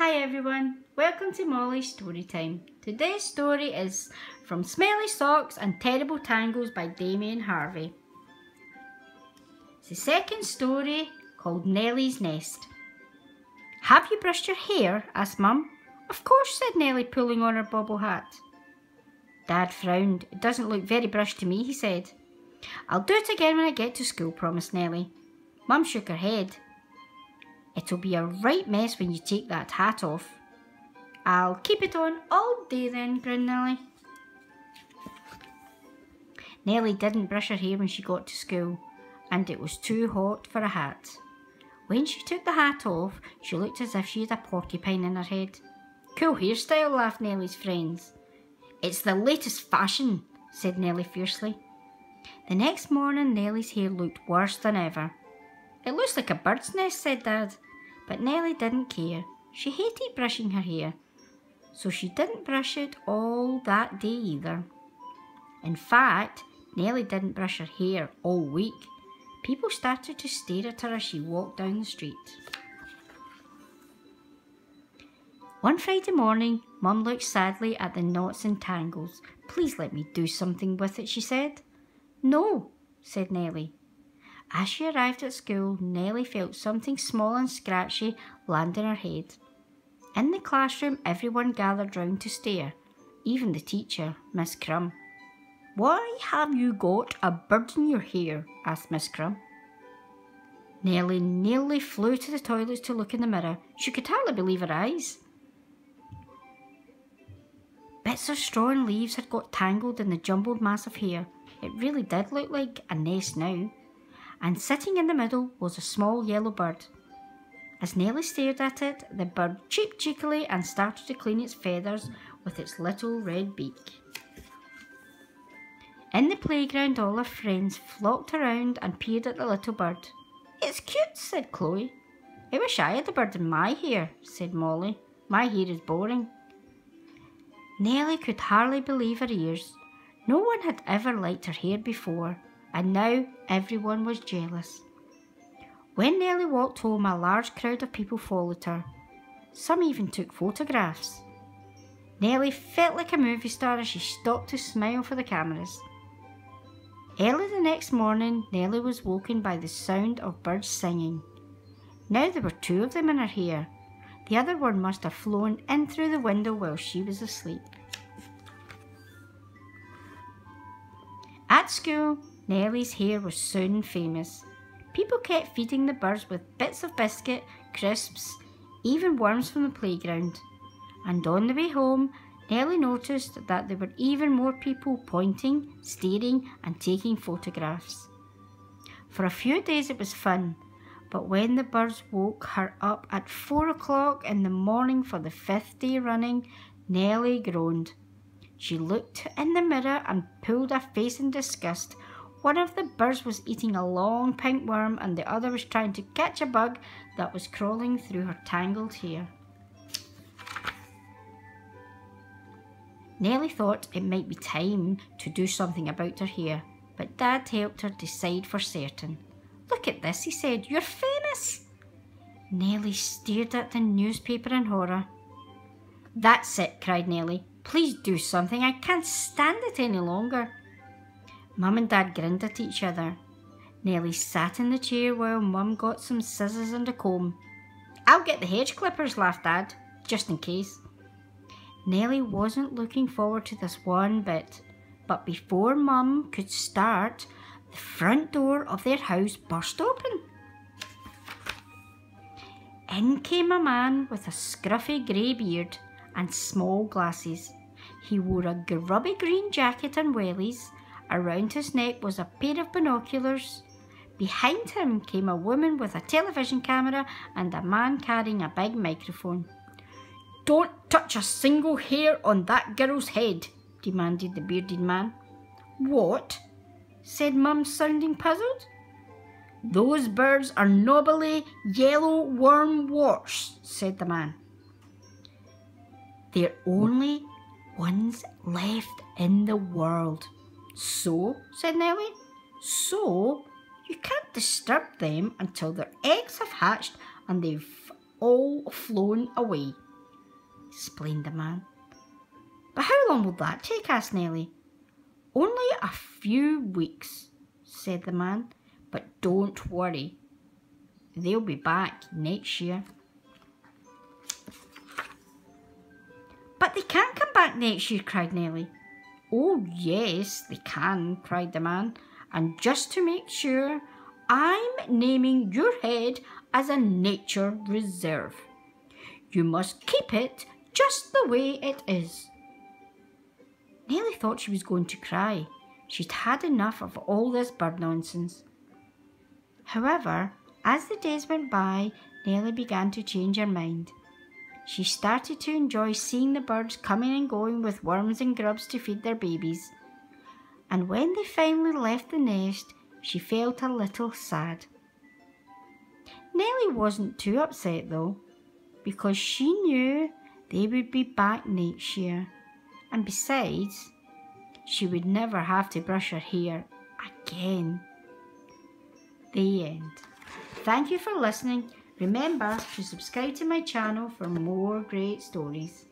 Hi everyone, welcome to Molly's Story Time. Today's story is from Smelly Socks and Terrible Tangles by Damian and Harvey. It's the second story called Nelly's Nest. Have you brushed your hair? Asked Mum. Of course, said Nelly, pulling on her bobble hat. Dad frowned. It doesn't look very brushed to me, he said. I'll do it again when I get to school, promised Nelly. Mum shook her head. It'll be a right mess when you take that hat off. I'll keep it on all day then, grinned Nelly. Nelly didn't brush her hair when she got to school, and it was too hot for a hat. When she took the hat off, she looked as if she had a porcupine in her head. Cool hairstyle, laughed Nelly's friends. It's the latest fashion, said Nelly fiercely. The next morning, Nelly's hair looked worse than ever. It looks like a bird's nest, said Dad. But Nelly didn't care. She hated brushing her hair, so she didn't brush it all that day either. In fact, Nelly didn't brush her hair all week. People started to stare at her as she walked down the street. One Friday morning, Mum looked sadly at the knots and tangles. Please let me do something with it, she said. No, said Nelly. As she arrived at school, Nelly felt something small and scratchy land on her head. In the classroom, everyone gathered round to stare, even the teacher, Miss Crumb. Why have you got a bird in your hair? Asked Miss Crumb. Nelly nearly flew to the toilets to look in the mirror. She could hardly believe her eyes. Bits of straw and leaves had got tangled in the jumbled mass of hair. It really did look like a nest now. And sitting in the middle was a small yellow bird. As Nelly stared at it, the bird cheeped cheekily and started to clean its feathers with its little red beak. In the playground, all her friends flocked around and peered at the little bird. It's cute, said Chloe. I wish I had a bird in my hair, said Molly. My hair is boring. Nelly could hardly believe her ears. No one had ever liked her hair before, and now everyone was jealous. When Nelly walked home, a large crowd of people followed her. Some even took photographs. Nelly felt like a movie star as she stopped to smile for the cameras. Early the next morning, Nelly was woken by the sound of birds singing. Now there were two of them in her hair. The other one must have flown in through the window while she was asleep. At school, Nelly's hair was soon famous. People kept feeding the birds with bits of biscuit, crisps, even worms from the playground. And on the way home, Nelly noticed that there were even more people pointing, staring and taking photographs. For a few days it was fun, but when the birds woke her up at 4 o'clock in the morning for the 5th day running, Nelly groaned. She looked in the mirror and pulled a face in disgust. One of the birds was eating a long pink worm and the other was trying to catch a bug that was crawling through her tangled hair. Nelly thought it might be time to do something about her hair, but Dad helped her decide for certain. Look at this, he said. You're famous. Nelly stared at the newspaper in horror. That's it, cried Nelly. Please do something. I can't stand it any longer. Mum and Dad grinned at each other. Nelly sat in the chair while Mum got some scissors and a comb. I'll get the hedge clippers, laughed Dad, just in case. Nelly wasn't looking forward to this one bit, but before Mum could start, the front door of their house burst open. In came a man with a scruffy grey beard and small glasses. He wore a grubby green jacket and wellies. Around his neck was a pair of binoculars. Behind him came a woman with a television camera and a man carrying a big microphone. Don't touch a single hair on that girl's head, demanded the bearded man. What? Said Mum, sounding puzzled. Those birds are knobbly yellow wormworts, said the man. They're only ones left in the world. So, said Nelly, so you can't disturb them until their eggs have hatched and they've all flown away. explained the man. But how long will that take? Asked Nelly. Only a few weeks, said the man. But don't worry. They'll be back next year. But they can't come back next year, cried Nelly. Oh, yes, they can, cried the man. And just to make sure, I'm naming your head as a nature reserve. You must keep it just the way it is. Nelly thought she was going to cry. She'd had enough of all this bird nonsense. However, as the days went by, Nelly began to change her mind. She started to enjoy seeing the birds coming and going with worms and grubs to feed their babies. And when they finally left the nest, she felt a little sad. Nelly wasn't too upset though, because she knew they would be back next year. And besides, she would never have to brush her hair again. The end. Thank you for listening. Remember to subscribe to my channel for more great stories.